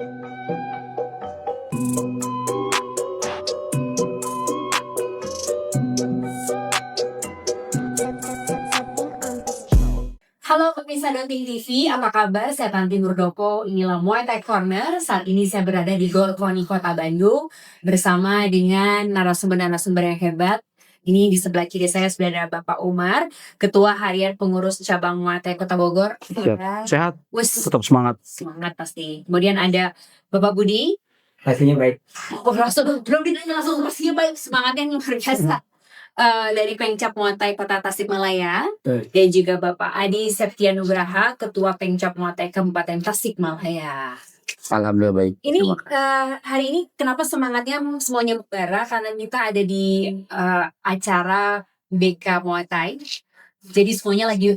Halo pemirsa Donting TV, apa kabar? Saya Tanti Murdoko, inilah Muay Thai Corner. Saat ini saya berada di Golkoni Kota Bandung bersama dengan narasumber-narasumber yang hebat. Ini di sebelah kiri saya sudah ada Bapak Umar, Ketua Harian Pengurus Cabang Muay Thai Kota Bogor. Sehat, Wes, tetap semangat. semangat pasti. Kemudian ada Bapak Budi. Pastinya baik. Oh, langsung belum ditanya langsung pastinya baik, semangatnya luar biasa. Dari Pengcap Muay Thai Kota Tasikmalaya, dan juga Bapak Adi Septianugraha, Ketua Pengcap Muay Thai Kabupaten Tasikmalaya. Alhamdulillah baik. Ini hari ini kenapa semangatnya semuanya membara? Karena kita ada di acara BK Muay Thai. Jadi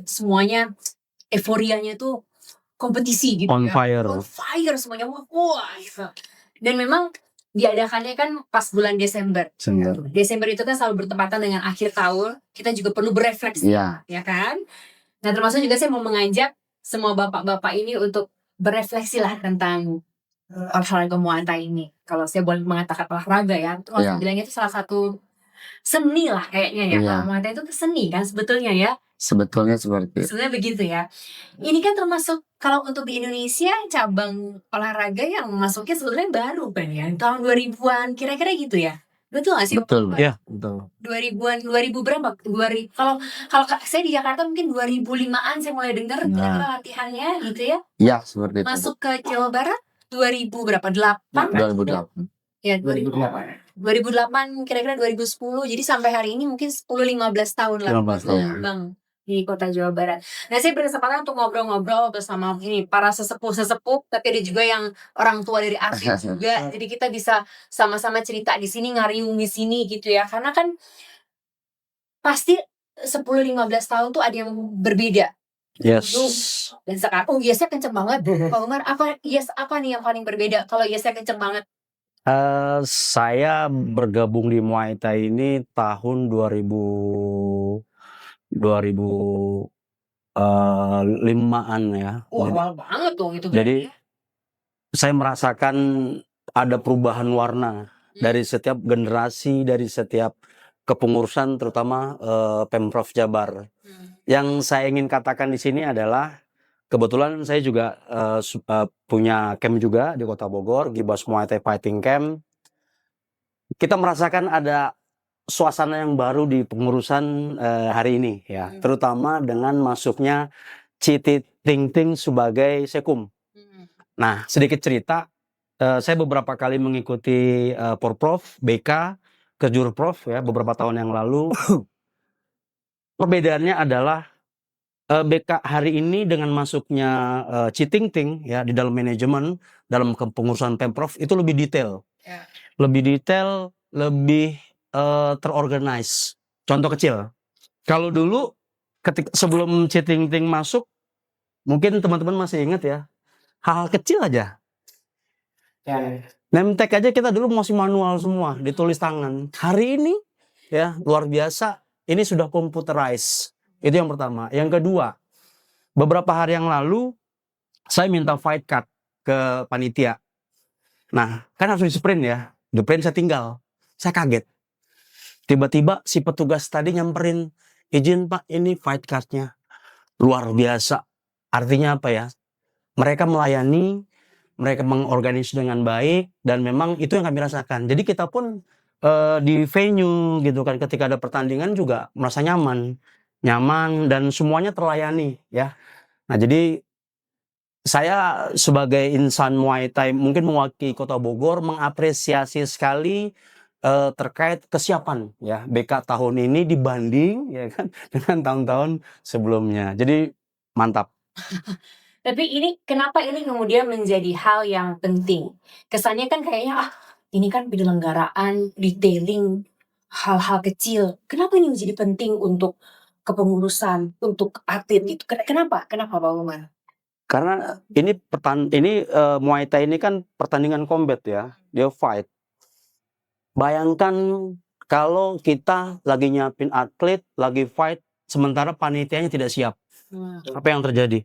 semuanya euforianya tuh kompetisi gitu. On fire. On fire semuanya. Wah, gitu. Dan memang diadakannya kan pas bulan Desember. Desember itu kan selalu bertepatan dengan akhir tahun. Kita juga perlu berefleksi, ya kan? Nah, termasuk juga saya mau mengajak semua bapak-bapak ini untuk berefleksi lah tentang olahraga Muay Thai ini. Kalau saya boleh mengatakan olahraga ya, saya bilangnya itu salah satu seni lah kayaknya ya. Kalau Muay Thai itu seni kan sebetulnya ya. Sebetulnya seperti itu. Sebenarnya begitu ya. Ini kan termasuk kalau untuk di Indonesia cabang olahraga yang masuknya sebetulnya baru kan ya. Tahun 2000-an kira-kira gitu ya. Betul gak sih? Betul. Ya, betul. 2000-an, 2000 berapa? Kalau saya di Jakarta mungkin 2005-an saya mulai dengar latihannya gitu ya. Ya, seperti itu. Masuk ke Jawa Barat 2000 berapa? 2008. Ya, 2008 kira-kira 2010. Jadi sampai hari ini mungkin 10-15 tahun lah. 15 tahun. Bang, di kota Jawa Barat. Nah, saya berkesempatan untuk ngobrol-ngobrol bersama ini para sesepuh-sesepuh, tapi ada juga yang orang tua dari atlet juga. Jadi kita bisa sama-sama cerita di sini, ngariung di sini gitu ya. Karena kan pasti 10-15 tahun tuh ada yang berbeda. Yes. Dan sekarang, yesnya kenceng banget. Pak Umar, apa nih yang paling berbeda kalau yesnya kenceng banget? Saya bergabung di Muay Thai ini tahun 2005-an ya. Awal banget dong itu. Jadi saya merasakan ada perubahan warna dari setiap generasi, dari setiap kepengurusan, terutama Pemprov Jabar. Yang saya ingin katakan di sini adalah kebetulan saya juga punya camp juga di Kota Bogor, Gibas Muay Thai Fighting Camp. Kita merasakan ada suasana yang baru di pengurusan hari ini ya, terutama dengan masuknya Citi Ting Ting sebagai sekum. Nah, sedikit cerita, saya beberapa kali mengikuti Porprov, BK, Kejurprov ya beberapa tahun yang lalu. Perbedaannya adalah BK hari ini dengan masuknya Citing Ting ya di dalam manajemen, dalam kepengurusan Pemprov itu lebih detail. Lebih detail, lebih terorganize. Contoh kecil. Kalau dulu sebelum Citing Ting masuk, mungkin teman-teman masih ingat ya, hal kecil aja. Name tag aja kita dulu masih manual semua, ditulis tangan. Hari ini ya luar biasa, ini sudah computerized. Itu yang pertama. Yang kedua, beberapa hari yang lalu saya minta fight card ke panitia. Nah, kan harus di sprint ya. Di sprint saya tinggal. Saya kaget. Tiba-tiba si petugas tadi nyamperin, izin Pak, ini fight cardnya. Luar biasa. Artinya apa ya? Mereka melayani, mereka mengorganisasi dengan baik, dan memang itu yang kami rasakan. Jadi kita pun di venue gitu kan, ketika ada pertandingan juga merasa nyaman dan semuanya terlayani ya. Nah, jadi saya sebagai insan Muay Thai mungkin mewakili Kota Bogor mengapresiasi sekali terkait kesiapan ya BK tahun ini dibanding ya kan dengan tahun-tahun sebelumnya. Jadi mantap. Tapi ini kenapa ini kemudian menjadi hal yang penting? Kesannya kan kayaknya ini kan penyelenggaraan, detailing, hal-hal kecil. Kenapa ini menjadi penting untuk kepengurusan, untuk atlet itu? Kenapa Pak Umar? Karena ini Muay Thai ini kan pertandingan combat ya, dia fight. Bayangkan kalau kita lagi nyiapin atlet, lagi fight, sementara panitianya tidak siap. Apa yang terjadi?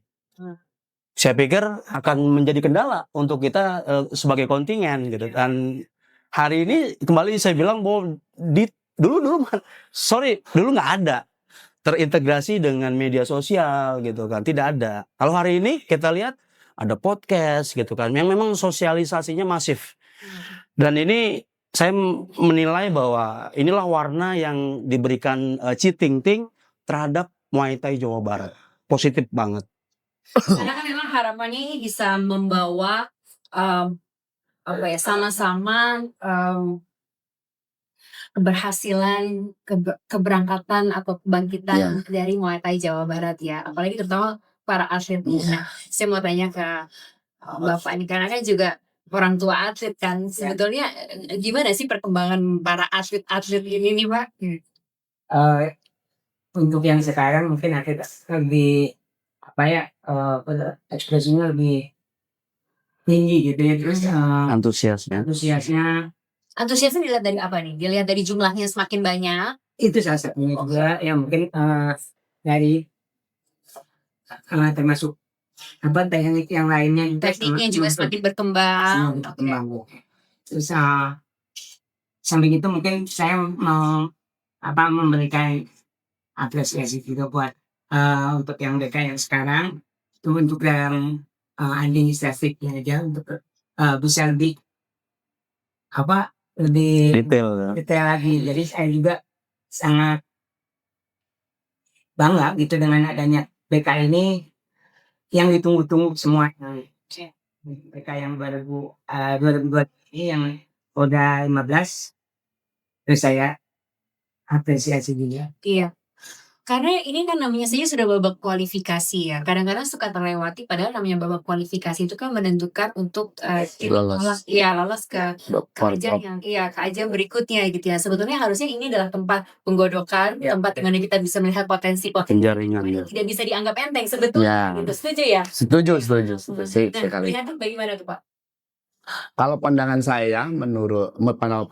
saya pikir akan menjadi kendala untuk kita sebagai kontingen gitu. Dan hari ini kembali saya bilang bahwa dulu nggak ada terintegrasi dengan media sosial gitu kan, tidak ada. Kalau hari ini kita lihat ada podcast gitu kan, yang memang sosialisasinya masif. Dan ini saya menilai bahwa inilah warna yang diberikan Citing Ting terhadap Muay Thai Jawa Barat. Positif banget. Karena kan memang harapannya ini bisa membawa sama-sama keberhasilan keberangkatan atau kebangkitan dari Muay Thai Jawa Barat ya, apalagi terutama para atletnya. Saya mau tanya ke Bapak ini karena kan juga orang tua atlet kan, sebetulnya gimana sih perkembangan para atlet ini nih Pak? Untuk yang sekarang mungkin atlet lebih ekspresinya lebih tinggi gitu ya, terus Antusiasnya dilihat dari apa nih? Dilihat dari jumlahnya semakin banyak. Itu salah satunya juga yang mungkin dari termasuk teknik yang lainnya juga, tekniknya juga semakin berkembang. Terus samping itu mungkin saya mau memberikan apresiasi juga buat untuk yang BK yang sekarang itu untuk yang administratifnya aja untuk bisa lebih detail lagi. Jadi saya juga sangat bangga gitu dengan adanya BK ini yang ditunggu-tunggu semua. BK yang 2002 ini yang udah 15, terus saya apresiasi juga. Iya. Karena ini kan namanya saja sudah babak kualifikasi ya. Kadang-kadang suka terlewati, padahal namanya babak kualifikasi itu kan menentukan untuk lolos ke ajang berikutnya gitu ya. Sebetulnya harusnya ini adalah tempat penggodokan, tempat di mana kita bisa melihat potensi penjaringan tidak bisa dianggap enteng sebetulnya. Gitu. Setuju ya? Setuju sekali. Lihat bagaimana tuh Pak? Kalau pandangan saya, menurut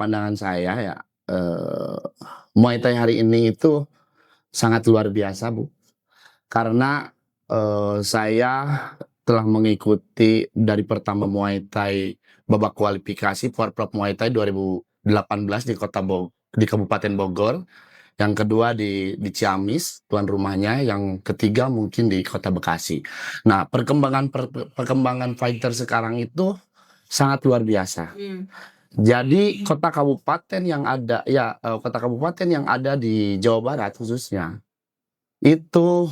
pandangan saya ya, Muay Thai hari ini itu sangat luar biasa Bu, karena saya telah mengikuti dari pertama Muay Thai babak kualifikasi Forprov Muay Thai 2018 di Kabupaten Bogor, yang kedua di Ciamis tuan rumahnya, yang ketiga mungkin di Kota Bekasi. Nah, perkembangan fighter sekarang itu sangat luar biasa. Jadi kota kabupaten yang ada di Jawa Barat khususnya itu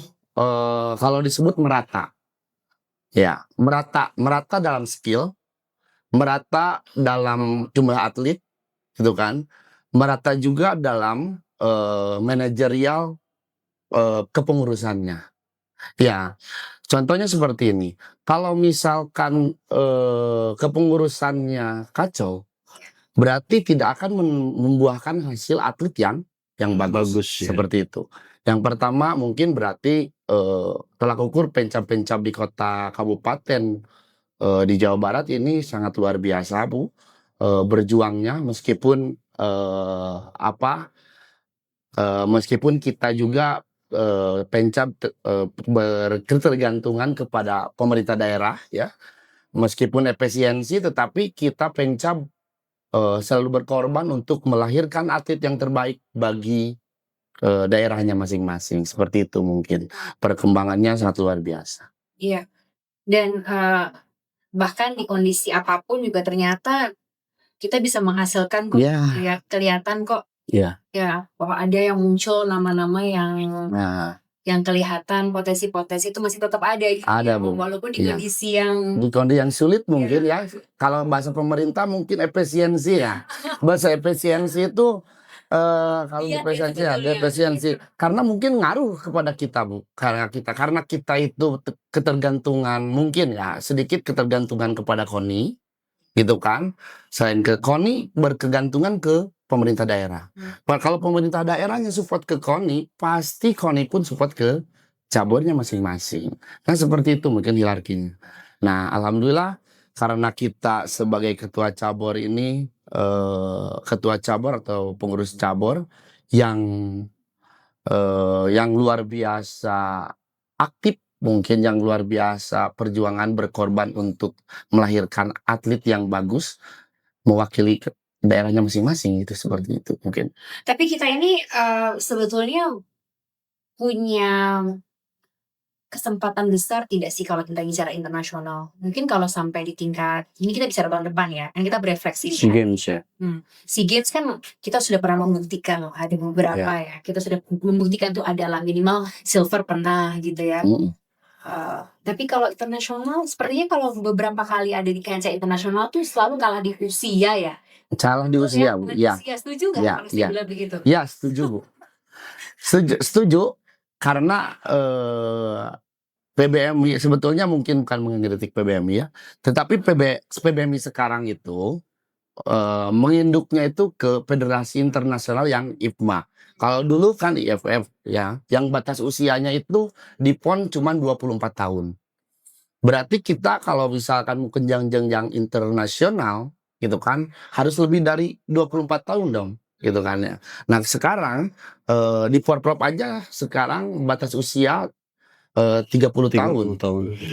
kalau disebut merata, ya merata dalam skill, merata dalam jumlah atlet, gitu kan, merata juga dalam manajerial kepengurusannya. Ya, contohnya seperti ini. Kalau misalkan kepengurusannya kacau, berarti tidak akan membuahkan hasil atlet yang bagus seperti itu. Yang pertama mungkin berarti tolak ukur pencap-pencap di kota kabupaten di Jawa Barat ini sangat luar biasa Bu, berjuangnya meskipun meskipun kita juga pencap berketergantungan kepada pemerintah daerah ya, meskipun efisiensi tetapi kita pencap selalu berkorban untuk melahirkan atlet yang terbaik bagi daerahnya masing-masing. Seperti itu mungkin perkembangannya sangat luar biasa. Iya, dan bahkan di kondisi apapun juga ternyata kita bisa menghasilkan kok, kelihatan kok. Ya, bahwa ada yang muncul nama-nama yang kelihatan potensi-potensi itu masih tetap ada gitu. Ada Bu. Walaupun di kondisi yang sulit mungkin ya. Kalau bahasa pemerintah mungkin efisiensi ya. Bahasa efisiensi itu kalau efisiensi karena mungkin ngaruh kepada kita Bu. Karena kita itu ketergantungan, mungkin ya sedikit ketergantungan kepada KONI gitu kan. Selain ke KONI berkegantungan ke pemerintah daerah. Kalau pemerintah daerahnya support ke KONI, pasti KONI pun support ke cabornya masing-masing. Kan seperti itu mungkin hierarkinya. Nah, alhamdulillah karena kita sebagai ketua cabur ini, ketua cabur atau pengurus cabur yang luar biasa aktif mungkin yang luar biasa perjuangan berkorban untuk melahirkan atlet yang bagus mewakili daerahnya masing-masing itu seperti itu mungkin. Tapi kita ini sebetulnya punya kesempatan besar tidak sih kalau kita bicara internasional? Mungkin kalau sampai di tingkat ini kita bicara tahun depan ya, kan kita berefleksi. SEA Games ya. SEA Games kan kita sudah pernah membuktikan loh, ada beberapa ya. Kita sudah membuktikan tuh adalah minimal silver pernah gitu ya. Tapi kalau internasional, sepertinya kalau beberapa kali ada di kancah internasional tuh selalu kalah di usia ya. Salah di usia, Bu. Ya. Setuju nggak kalau saya bilang begitu? Ya, setuju, Bu. Setuju karena PBMI sebetulnya mungkin bukan mengkritik PBMI ya, tetapi PBMI sekarang itu menginduknya itu ke Federasi Internasional yang IFMA. Kalau dulu kan IFF ya, yang batas usianya itu di PON cuma 24 tahun. Berarti kita kalau misalkan mau jenjang internasional gitu kan harus lebih dari 24 tahun dong gitu kan ya. Nah, sekarang di Forprov aja sekarang batas usia 30 tahun.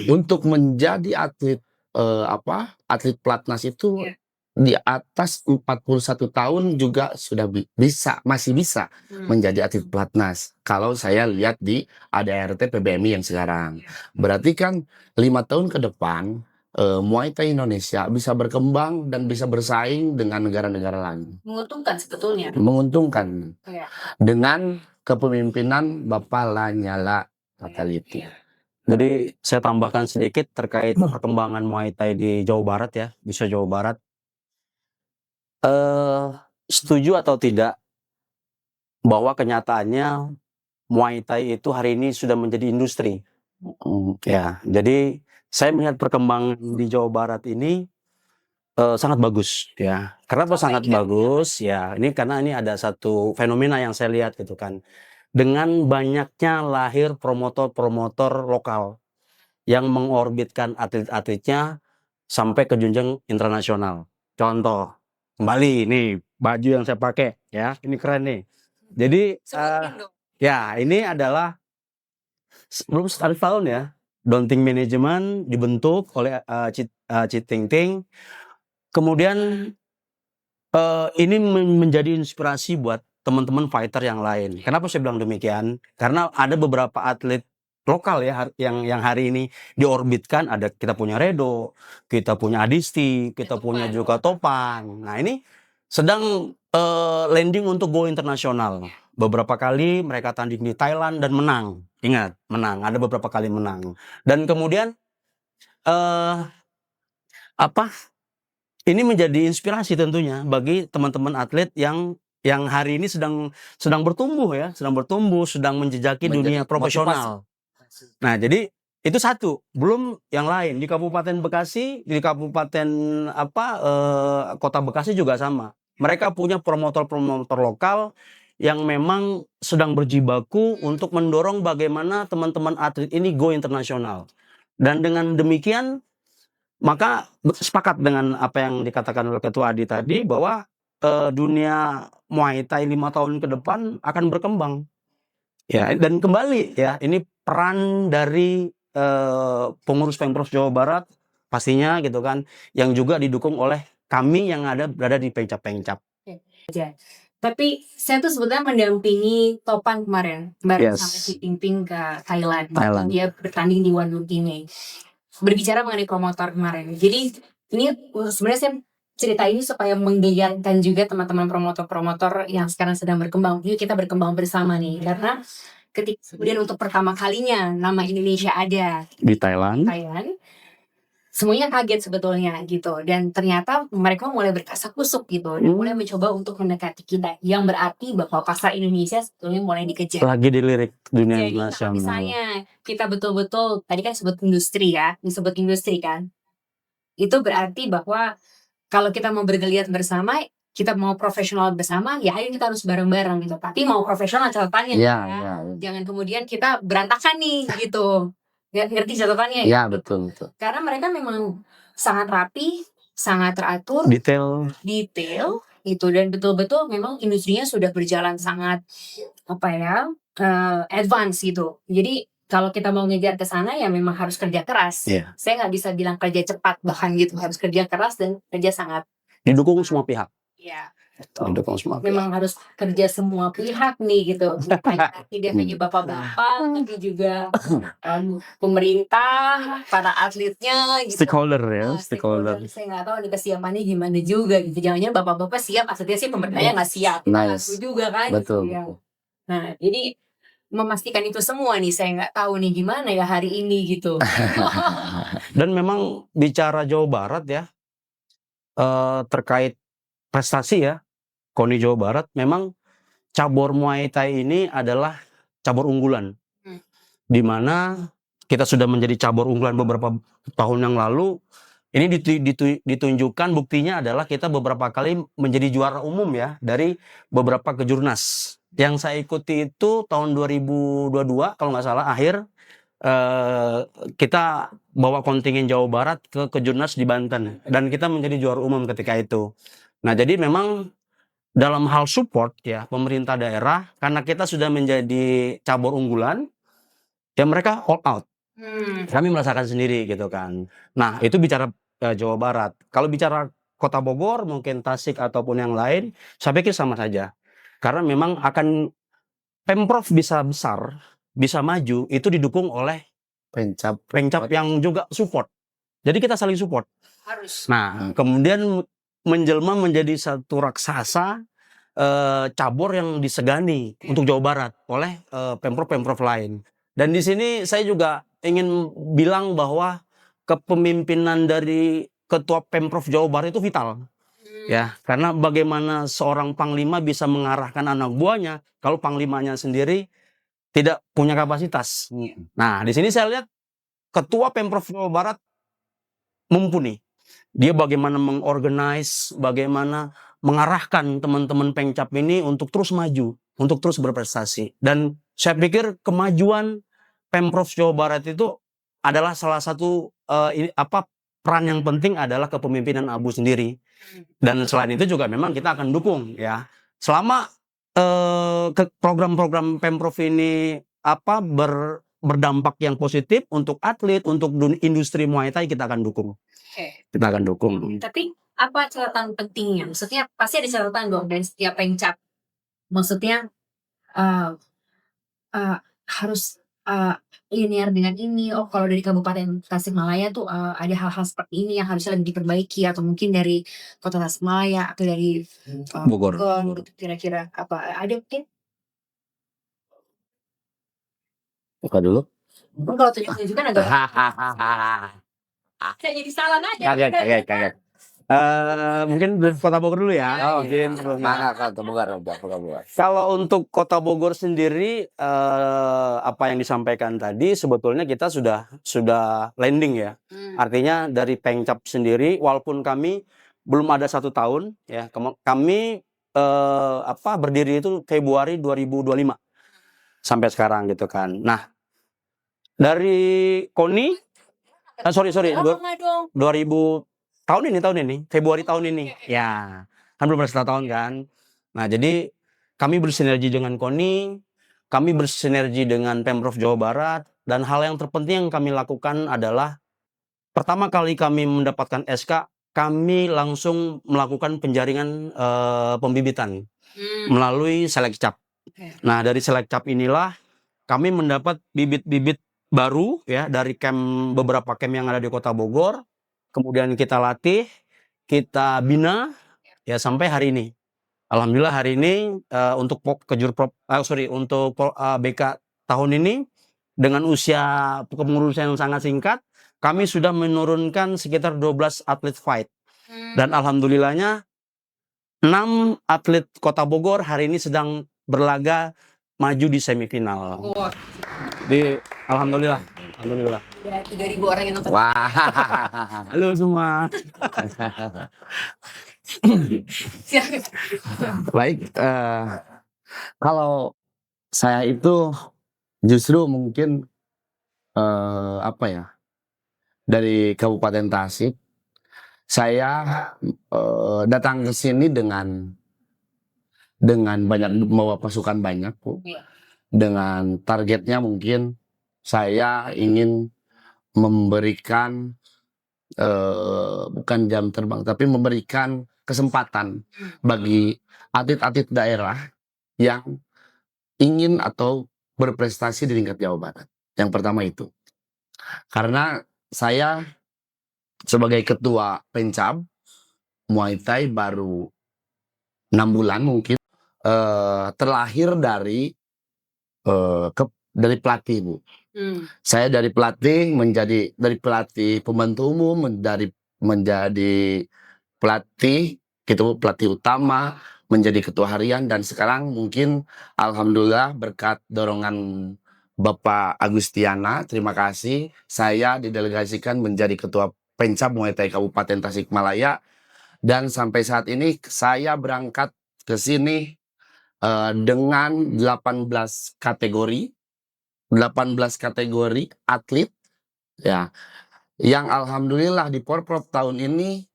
Untuk menjadi atlet atlet pelatnas itu di atas 41 tahun juga sudah masih bisa menjadi atlet pelatnas. Kalau saya lihat di ADRT PBMI yang sekarang. Berarti kan 5 tahun ke depan Muay Thai Indonesia bisa berkembang dan bisa bersaing dengan negara-negara lain. Menguntungkan sebetulnya. Menguntungkan. Dengan kepemimpinan Bapak Lanyala Mataliti. Jadi saya tambahkan sedikit terkait perkembangan Muay Thai di Jawa Barat ya, bisa Jawa Barat. Setuju atau tidak bahwa kenyataannya Muay Thai itu hari ini sudah menjadi industri. Ya, jadi saya melihat perkembangan di Jawa Barat ini sangat bagus ya. Kenapa sangat bagus? Ya, ini karena ini ada satu fenomena yang saya lihat gitu kan. Dengan banyaknya lahir promotor-promotor lokal yang mengorbitkan atlet-atletnya sampai ke jenjang internasional. Contoh, kembali nih baju yang saya pakai ya, ini keren nih. Jadi ya ini adalah belum 1 tahun ya, Donting Management dibentuk oleh Cit Ting Ting. Kemudian ini menjadi inspirasi buat teman-teman fighter yang lain. Kenapa saya bilang demikian? Karena ada beberapa atlet lokal ya yang hari ini diorbitkan. Ada kita punya Redo, kita punya Adisti, kita punya juga Topan. Nah ini sedang landing untuk go internasional. Beberapa kali mereka tanding di Thailand dan menang. Ingat, menang. Ada beberapa kali menang. Dan kemudian ini menjadi inspirasi tentunya bagi teman-teman atlet yang hari ini sedang bertumbuh ya, sedang menjejaki dunia profesional. Nah, jadi itu satu, belum yang lain di Kabupaten Bekasi, di Kabupaten Kota Bekasi juga sama. Mereka punya promotor-promotor lokal yang memang sedang berjibaku untuk mendorong bagaimana teman-teman atlet ini go internasional. Dan dengan demikian maka sepakat dengan apa yang dikatakan oleh Ketua Adi tadi bahwa dunia Muay Thai 5 tahun ke depan akan berkembang. Ya, dan kembali ya, ini peran dari pengurus Pemprov Jawa Barat pastinya gitu kan, yang juga didukung oleh kami yang berada di Pencap-Pencap. Tapi saya tuh sebetulnya mendampingi Topan kemarin sama Cit Ting Ting ke Thailand. Dia bertanding di One Lumpinee. Berbicara mengenai promotor kemarin. Jadi ini sebenarnya saya cerita ini supaya menggeliatkan juga teman-teman promotor-promotor yang sekarang sedang berkembang. Yuk kita berkembang bersama nih. Karena ketika kemudian untuk pertama kalinya nama Indonesia ada di Thailand, semuanya kaget sebetulnya gitu. Dan ternyata mereka mulai berkasak-kusuk gitu. Dan mulai mencoba untuk mendekati kita. Yang berarti bahwa pasar Indonesia sebetulnya mulai dikejar. Lagi dilirik dunia internasional. Misalnya kita betul-betul, tadi kan disebut industri kan. Itu berarti bahwa kalau kita mau bergeliat bersama, kita mau profesional bersama, ya ayo kita harus bareng-bareng gitu. Tapi mau profesional catatannya jangan kemudian kita berantakan nih gitu. Ngerti catatannya ya? Ya betul. Karena mereka memang sangat rapi, sangat teratur, detail gitu, dan betul-betul memang industrinya sudah berjalan sangat advance gitu. Jadi kalau kita mau ngejar ke sana ya memang harus kerja keras. Iya. Saya nggak bisa bilang kerja cepat bahkan gitu, harus kerja keras dan kerja sangat. Didukung semua pihak. Ya, Didukung semua pihak. memang harus kerja semua pihak nih gitu. Tidak hanya bapak-bapak, tapi juga pemerintah, para atletnya, gitu. Stakeholder ya, stakeholder. Saya nggak tahu nih kesiapannya gimana juga gitu. Jangan-jangan bapak-bapak siap, atletnya sih pemerintahnya nggak siap. Nice. Itu juga kan. Betul. Ya. Nah, jadi memastikan itu semua nih, saya nggak tahu nih gimana ya hari ini gitu. Dan memang bicara Jawa Barat ya, terkait prestasi ya, KONI Jawa Barat, memang cabur Muay Thai ini adalah cabur unggulan. Di mana kita sudah menjadi cabur unggulan beberapa tahun yang lalu. Ini ditunjukkan, buktinya adalah kita beberapa kali menjadi juara umum ya dari beberapa kejurnas. Yang saya ikuti itu tahun 2022 kalau nggak salah akhir, kita bawa kontingen Jawa Barat ke kejurnas di Banten dan kita menjadi juara umum ketika itu. Nah, jadi memang dalam hal support ya pemerintah daerah, karena kita sudah menjadi cabur unggulan ya, mereka all out. Kami merasakan sendiri gitu kan. Nah, itu bicara Jawa Barat. Kalau bicara Kota Bogor, mungkin Tasik ataupun yang lain, saya pikir sama saja. Karena memang akan Pemprov bisa besar, bisa maju, itu didukung oleh Pencap. yang juga support. Jadi kita saling support. Harus. Nah, kemudian menjelma menjadi satu raksasa cabur yang disegani untuk Jawa Barat oleh Pemprov lain. Dan di sini saya juga ingin bilang bahwa kepemimpinan dari Ketua Pemprov Jawa Barat itu vital. Ya, karena bagaimana seorang panglima bisa mengarahkan anak buahnya kalau panglimanya sendiri tidak punya kapasitas. Nah, di sini saya lihat Ketua Pemprov Jawa Barat mumpuni. Dia bagaimana mengorganize, bagaimana mengarahkan teman-teman Pengcap ini untuk terus maju, untuk terus berprestasi. Dan saya pikir kemajuan Pemprov Jawa Barat itu adalah salah satu peran yang penting adalah kepemimpinan Abu sendiri. Dan selain itu juga memang kita akan dukung ya. Selama program-program Pemprov ini berdampak yang positif untuk atlet, untuk industri Muay Thai, kita akan dukung. Kita akan dukung. Tapi apa catatan pentingnya? Maksudnya pasti ada catatan dong dari setiap Pengcap. Maksudnya harus linear dengan ini. Oh, kalau dari Kabupaten Tasikmalaya tuh ada hal-hal seperti ini yang harusnya lebih diperbaiki, atau mungkin dari Kota Tasikmalaya atau dari Bogor. Kira-kira apa? Ada mungkin? Buka dulu. Kalau tunjuk-tunjukkan agak saya jadi salah aja. Kaget. Mungkin dari Kota Bogor dulu ya. Oh, mungkin Kota Bogor. Kalau untuk Kota Bogor sendiri, apa yang disampaikan tadi sebetulnya kita sudah landing ya. Artinya dari Pengcap sendiri, walaupun kami belum ada 1 tahun ya, kami berdiri itu Februari 2025 sampai sekarang gitu kan. Nah, dari KONI, sorry 2000 tahun ini Februari tahun ini ya, kan belum ada 1 tahun kan. Nah, jadi kami bersinergi dengan KONI, kami bersinergi dengan Pemprov Jawa Barat, dan hal yang terpenting yang kami lakukan adalah pertama kali kami mendapatkan SK, kami langsung melakukan penjaringan pembibitan melalui Selekcap. Nah, dari Selekcap inilah kami mendapat bibit-bibit baru ya dari beberapa camp yang ada di Kota Bogor. Kemudian kita latih, kita bina ya sampai hari ini. Alhamdulillah hari ini untuk BK tahun ini dengan usia kepengurusan yang sangat singkat, kami sudah menurunkan sekitar 12 atlet fight. Dan alhamdulillahnya 6 atlet Kota Bogor hari ini sedang berlaga maju di semifinal. Alhamdulillah. Ya, 3.000 orang yang nonton. Wah. Halo semua. Baik, kalau saya itu justru mungkin dari Kabupaten Tasik, saya datang ke sini dengan banyak membawa pasukan banyak, Bu. Iya. Dengan targetnya mungkin saya ingin memberikan bukan jam terbang, tapi memberikan kesempatan bagi atlet-atlet daerah yang ingin atau berprestasi di tingkat Jawa Barat. Yang pertama itu. Karena saya sebagai ketua Pencab Muay Thai baru 6 bulan mungkin, terlahir dari pelatih, Bu. Saya dari pelatih dari pelatih pembantu umum menjadi pelatih gitu, pelatih utama, menjadi ketua harian, dan sekarang mungkin alhamdulillah berkat dorongan Bapak Agustiana, terima kasih, saya didelegasikan menjadi ketua Pencab Muay Thai Kabupaten Tasikmalaya, dan sampai saat ini saya berangkat ke sini dengan 18 kategori atlet ya, yang alhamdulillah di Porprov tahun ini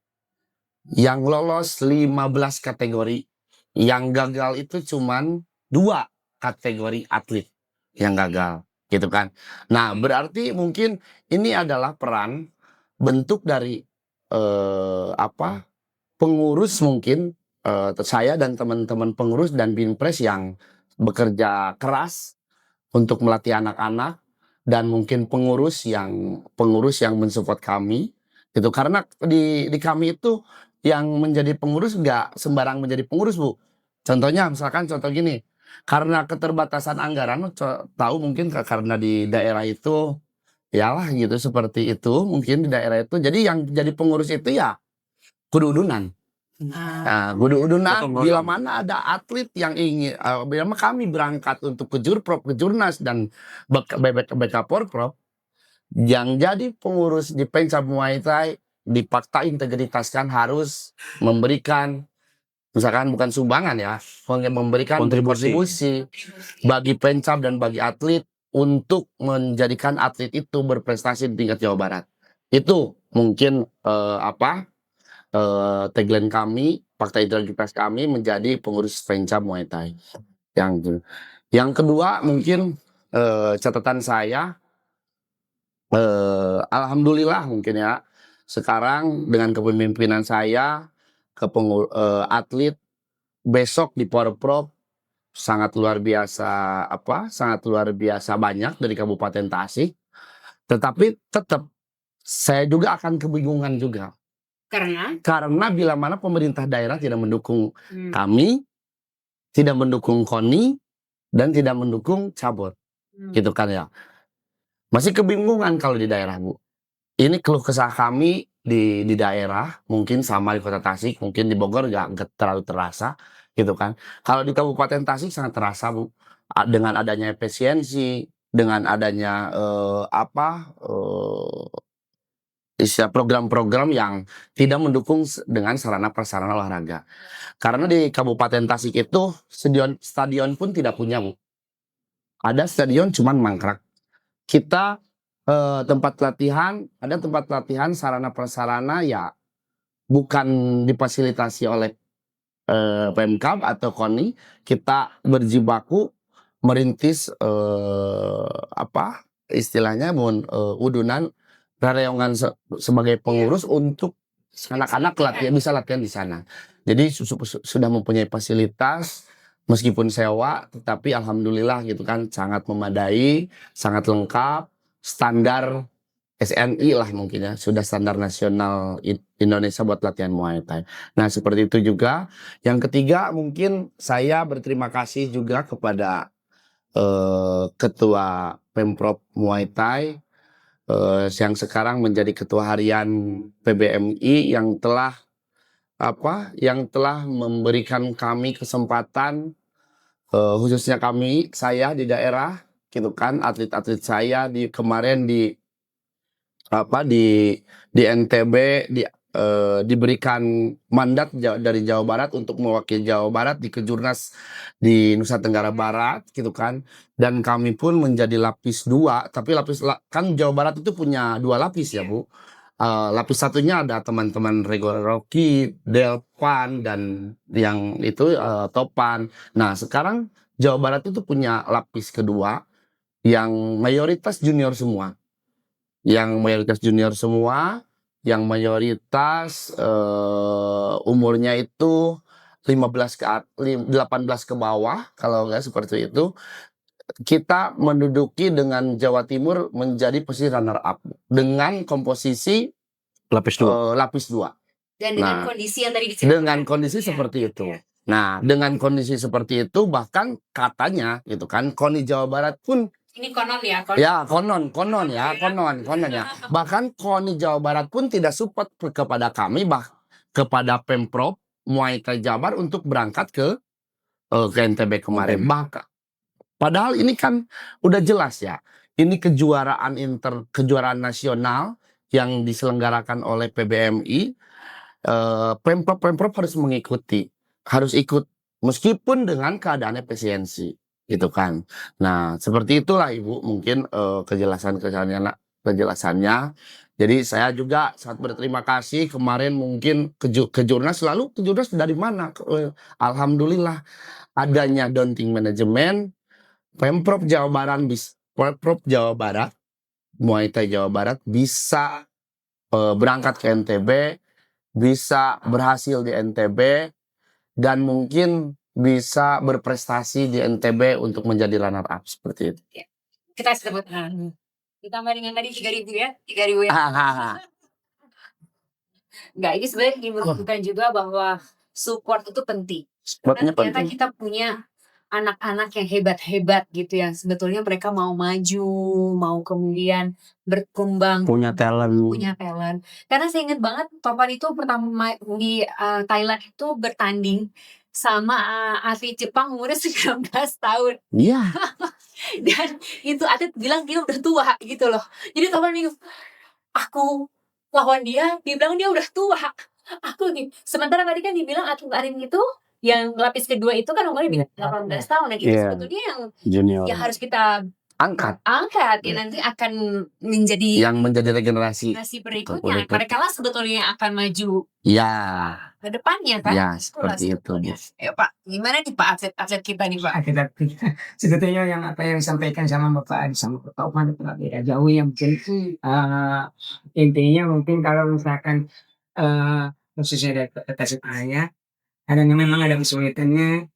yang lolos 15 kategori, yang gagal itu cuman 2 kategori atlet yang gagal gitu kan. Nah, berarti mungkin ini adalah peran bentuk dari pengurus mungkin, saya dan teman-teman pengurus dan Binpres yang bekerja keras untuk melatih anak-anak, dan mungkin pengurus yang mensupport kami gitu, karena di kami itu yang menjadi pengurus nggak sembarang menjadi pengurus, Bu. Contohnya misalkan contoh gini, karena keterbatasan anggaran, tahu mungkin karena di daerah itu yalah gitu, seperti itu mungkin di daerah itu, jadi yang jadi pengurus itu ya kudu udunan. Nah, kudu-udunan bila mana ada atlet yang ingin, bila mana kami berangkat untuk ke Jurprov, ke Jurnas, dan BK Porprov, yang jadi pengurus di Pencab Muay Thai di fakta integritas kan harus memberikan, misalkan bukan sumbangan ya, memberikan kontribusi bagi Pencab dan bagi atlet untuk menjadikan atlet itu berprestasi di tingkat Jawa Barat. Itu mungkin tagline kami, fakta integritas kami menjadi pengurus Pencab Muay Thai. Yang kedua mungkin catatan saya, alhamdulillah mungkin ya, sekarang dengan kepemimpinan saya, atlet besok di Porprov sangat luar biasa, sangat luar biasa banyak dari Kabupaten Tasik. Tetapi tetap saya juga akan kebingungan juga. Karena bila mana pemerintah daerah tidak mendukung kami, tidak mendukung KONI, dan tidak mendukung cabur, gitu kan ya. Masih kebingungan kalau di daerah, Bu. Ini keluh kesah kami di daerah, mungkin sama di Kota Tasik, mungkin di Bogor nggak terlalu terasa, gitu kan. Kalau di Kabupaten Tasik sangat terasa, Bu, dengan adanya efisiensi, dengan adanya program-program yang tidak mendukung dengan sarana prasarana olahraga. Karena di Kabupaten Tasik itu stadion pun tidak punya, Bu. Ada stadion cuman mangkrak. Kita ada tempat latihan sarana prasarana ya bukan difasilitasi oleh Pemkab atau KONI. Kita berjibaku merintis istilahnya udunan rareongan sebagai pengurus untuk anak-anak bisa latihan di sana. Jadi sudah mempunyai fasilitas meskipun sewa, tetapi alhamdulillah gitu kan, sangat memadai, sangat lengkap, standar SNI lah mungkin ya, sudah standar nasional Indonesia buat latihan Muay Thai. Nah, seperti itu juga. Yang ketiga mungkin saya berterima kasih juga kepada Ketua Pemprov Muay Thai yang sekarang menjadi ketua harian PBMI, yang telah memberikan kami kesempatan, khususnya saya di daerah gitu kan, atlet-atlet saya kemarin di NTB diberikan mandat dari Jawa Barat untuk mewakili Jawa Barat di Kejurnas di Nusa Tenggara Barat gitu kan, dan kami pun menjadi lapis 2, tapi kan Jawa Barat itu punya 2 lapis ya, Bu. Lapis satunya ada teman-teman Rego Rocky, Delpan, dan yang itu Topan. Nah, sekarang Jawa Barat itu punya lapis kedua yang mayoritas junior semua. Yang mayoritas umurnya itu 18 ke bawah, kalau nggak seperti itu. Kita menduduki dengan Jawa Timur menjadi posisi runner up dengan komposisi lapis 2. Dan dengan kondisi yang tadi diceritakan. Dengan kondisi seperti itu. Nah, dengan kondisi seperti itu bahkan katanya gitu kan, KONI Jawa Barat pun ini konon ya, konon ya. Bahkan KONI Jawa Barat pun tidak support kepada kami, kepada Pemprov Muay Thai Jabar untuk berangkat ke NTB kemarin. Padahal ini kan udah jelas ya. Ini kejuaraan nasional yang diselenggarakan oleh PBMI. Pemprov harus mengikuti, harus ikut meskipun dengan keadaan efisiensi, gitu kan. Nah, seperti itulah Ibu mungkin kejelasannya. Jadi saya juga sangat berterima kasih kemarin mungkin ke Jurnas, lalu ke Jurnas dari mana? Alhamdulillah adanya Daunting Management, Pemprov Jawa Barat, Muay Thai Jawa Barat bisa berangkat ke NTB, bisa berhasil di NTB, dan mungkin bisa berprestasi di NTB untuk menjadi runner up seperti itu. Kita sebut ditambah dengan tadi 3.000 ya, 3.000 ya. Enggak, ini sebenarnya menunjukkan juga bahwa support itu penting. Karena ternyata kita punya anak-anak yang hebat-hebat gitu yang sebetulnya mereka mau maju, mau kemudian berkembang, punya talent. Karena saya ingat banget Topan itu pertama di Thailand itu bertanding sama atlet Jepang umurnya 19 tahun. Iya. Dan itu atlet bilang dia udah tua gitu loh. Jadi Topan bingung, aku lawan dia bilang dia udah tua. Aku nih, sementara tadi kan dibilang atlet Arin itu yang lapis kedua itu kan umurnya 18 tahun, dan itu sebetulnya yang junior yang harus kita angkat ya, nanti akan menjadi regenerasi berikutnya. Mereka lah sebetulnya yang akan maju ke depannya kan. Ya, seperti itu. Ya Pak, gimana nih Pak atlet kita nih Pak? Atlet kita sebetulnya yang apa yang disampaikan sama Bapak Adi sama Bapak Oman itu beda jauh ya mungkin. Intinya mungkin kalau misalkan khususnya dari Tasikmalaya, kadang memang ada kesulitannya,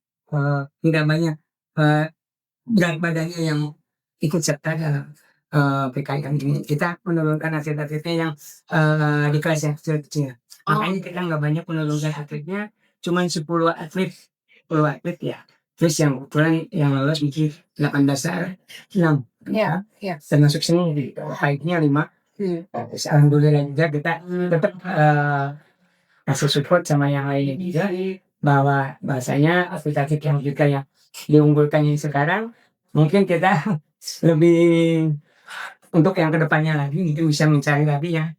tidak banyak berat badannya yang ikut serta dalam PKM ini. Kita menurunkan atlet-atletnya yang di kelas yang kecil-kecil. Makanya kita nggak banyak menurunkan atletnya, cuma 10 atlet ya. Terus yang kebetulan yang lolos mungkin 18 dasar 6. Ya. Termasuk sini baiknya 5. Alhamdulillah juga kita tetap kasih support sama yang lainnya juga, bahwa bahasanya atlet-atlet yang juga yang diunggulkan yang sekarang mungkin kita lebih untuk yang kedepannya lagi itu bisa mencari lagi ya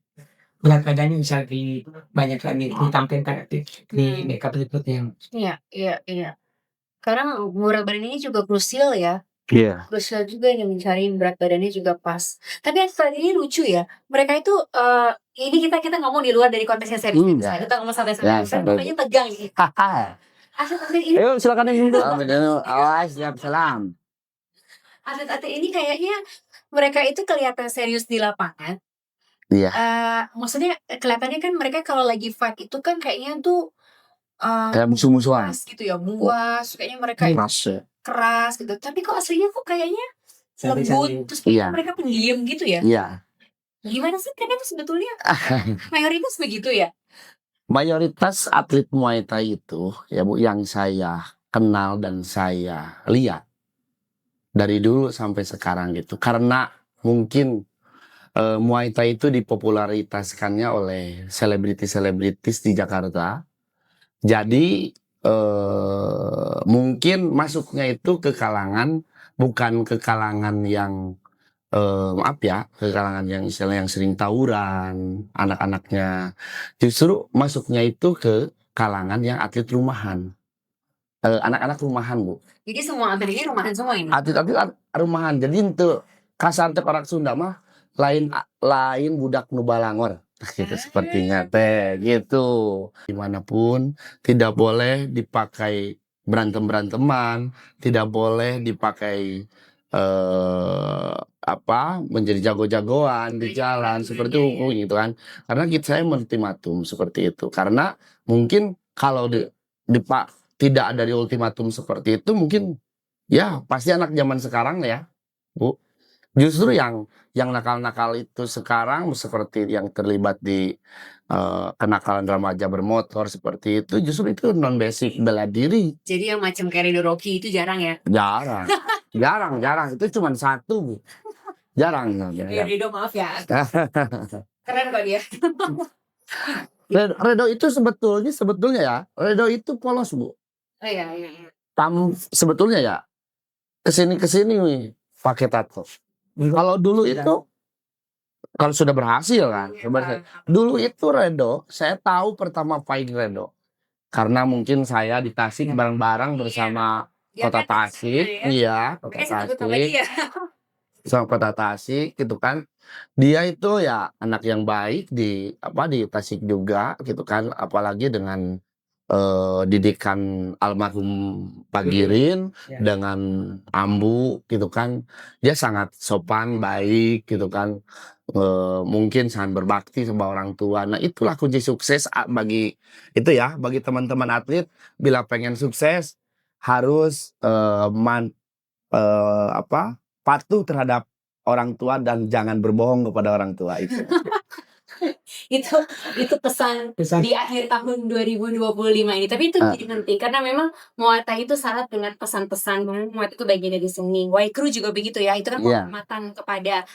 berat badannya bisa lebih banyak lagi ditampilkan di makeup berikutnya. Iya. Karena berat badan ini juga krusial ya. Krusial juga yang mencari berat badannya juga pas. Tapi saat ini lucu ya, mereka itu ini kita ngomong di luar dari konteks yang serius. Kita ngomong santai-santai, makanya tegang nih. Atlet-atlet ini, Ayo silakan yang salam. Atlet-atlet ini kayaknya mereka itu kelihatan serius di lapangan. Iya. Maksudnya kelihatannya kan mereka kalau lagi fight itu kan kayaknya tuh kayak musuh-musuhan gitu ya, buas, kayaknya mereka keras gitu. Tapi kok aslinya kok kayaknya lembut, terus mereka pendiam gitu ya. Iya. Gimana sih kan itu sebetulnya mayoritas begitu ya? Mayoritas atlet Muay Thai itu ya Bu, yang saya kenal dan saya lihat dari dulu sampai sekarang gitu. Karena mungkin Muay Thai itu dipopularitaskannya oleh selebritis di Jakarta. Jadi mungkin masuknya itu ke kalangan, bukan ke kalangan yang ke kalangan yang istilahnya yang sering tawuran anak-anaknya. Justru masuknya itu ke kalangan yang atlet rumahan, anak-anak rumahan Bu. Jadi semua atlet ini rumahan semua ini? Atlet rumahan. Jadi itu kasar teh orang Sunda mah lain budak nu balangor gitu sepertinya teh gitu. Dimanapun tidak boleh dipakai berantem-beranteman, tidak boleh dipakai menjadi jago-jagoan di jalan seperti itu gitu kan. Karena saya ultimatum seperti itu. Karena mungkin kalau tidak ada di ultimatum seperti itu, mungkin ya pasti anak zaman sekarang ya, Bu. Justru yang nakal-nakal itu sekarang seperti yang terlibat di kenakalan remaja bermotor seperti itu, justru itu non basic bela diri. Jadi yang macam kayak Ridho Rocky itu jarang ya? Jarang. Itu cuma satu, Bu. Jarang. Ya, Ridho maaf ya. Keren kok dia. Ridho itu sebetulnya ya, Ridho itu polos, Bu. Oh iya. Sebetulnya ya kesini nih pakai tato. Kalau dulu itu kalau sudah berhasil kan. Dulu itu Ridho, saya tahu pertama fight Ridho karena mungkin saya di Tasik bareng-bareng bersama Kota Tasik, Kota Tasik, sama Kota Tasik gitu kan. Dia itu ya anak yang baik di Tasik juga gitu kan, apalagi dengan didikan almarhum Pak Girin dengan Ambu gitu kan, dia sangat sopan baik gitu kan, mungkin sangat berbakti sama orang tua. Nah itulah kunci sukses bagi teman-teman atlet. Bila pengen sukses harus patuh terhadap orang tua dan jangan berbohong kepada orang tua itu. itu pesan di akhir tahun 2025 ini. Tapi itu jadi penting karena memang Muay Thai itu syarat dengan pesan-pesan. Muay Thai itu bagian dari seni. Waikru juga begitu ya. Itu kan penghormatan kepada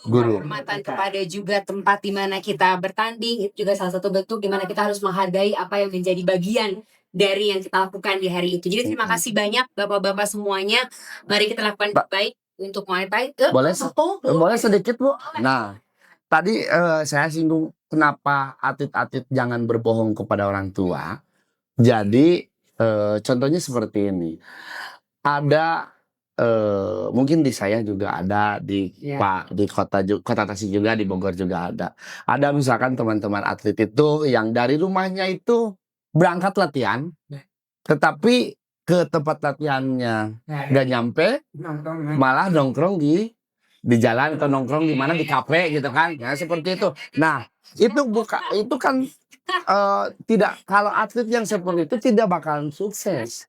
guru, penghormatan kepada juga tempat di mana kita bertanding. Itu juga salah satu bentuk di mana kita harus menghargai apa yang menjadi bagian dari yang kita lakukan di hari itu. Jadi terima kasih banyak Bapak-bapak semuanya. Mari kita lakukan baik untuk Muay Thai. Boleh sedikit, Bu. Nah, tadi saya singgung kenapa atlet-atlet jangan berbohong kepada orang tua. Jadi contohnya seperti ini. Ada mungkin di saya juga ada di kota Tasik juga, di Bogor juga ada. Ada misalkan teman-teman atlet itu yang dari rumahnya itu berangkat latihan, tetapi ke tempat latihannya nggak nyampe, malah nongkrong di jalan atau nongkrong di mana di kafe gitu kan, ya seperti itu. Nah itu kan tidak, kalau atlet yang seperti itu tidak bakalan sukses.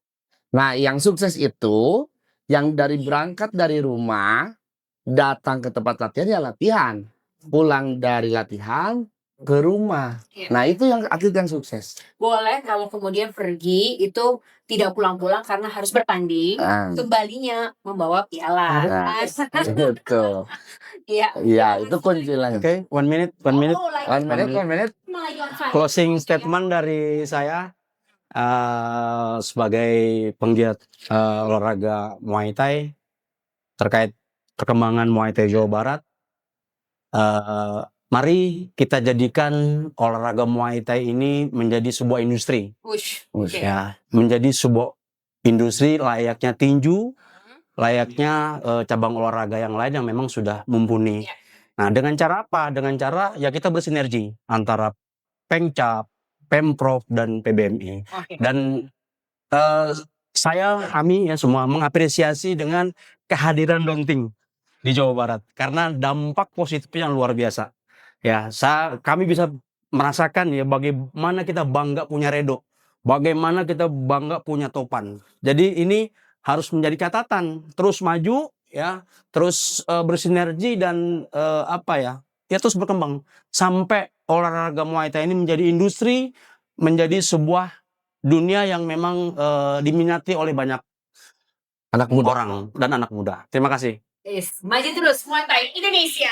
Nah yang sukses itu yang berangkat dari rumah datang ke tempat latihan ya latihan, pulang dari latihan ke rumah. Nah itu yang atlet yang sukses. Boleh kalau kemudian pergi itu tidak pulang-pulang karena harus bertanding, kembalinya membawa piala. Betul. Iya, itu kuncinya. Oke, one minute. Closing statement dari saya sebagai penggiat olahraga Muay Thai terkait perkembangan Muay Thai Jawa Barat. Mari kita jadikan olahraga Muay Thai ini menjadi sebuah industri. Ya, menjadi sebuah industri layaknya tinju, layaknya cabang olahraga yang lain yang memang sudah mumpuni. Nah, dengan cara apa? Dengan cara ya kita bersinergi antara Pemcap, Pemprov dan PBMI. Dan kami ya semua mengapresiasi dengan kehadiran Dongting di Jawa Barat karena dampak positifnya luar biasa. Ya, kami bisa merasakan ya bagaimana kita bangga punya Ridho, bagaimana kita bangga punya Topan. Jadi ini harus menjadi catatan, terus maju ya, terus bersinergi dan terus berkembang sampai olahraga Muay Thai ini menjadi industri, menjadi sebuah dunia yang memang diminati oleh banyak orang dan anak muda. Terima kasih. Maju terus Muay Thai Indonesia.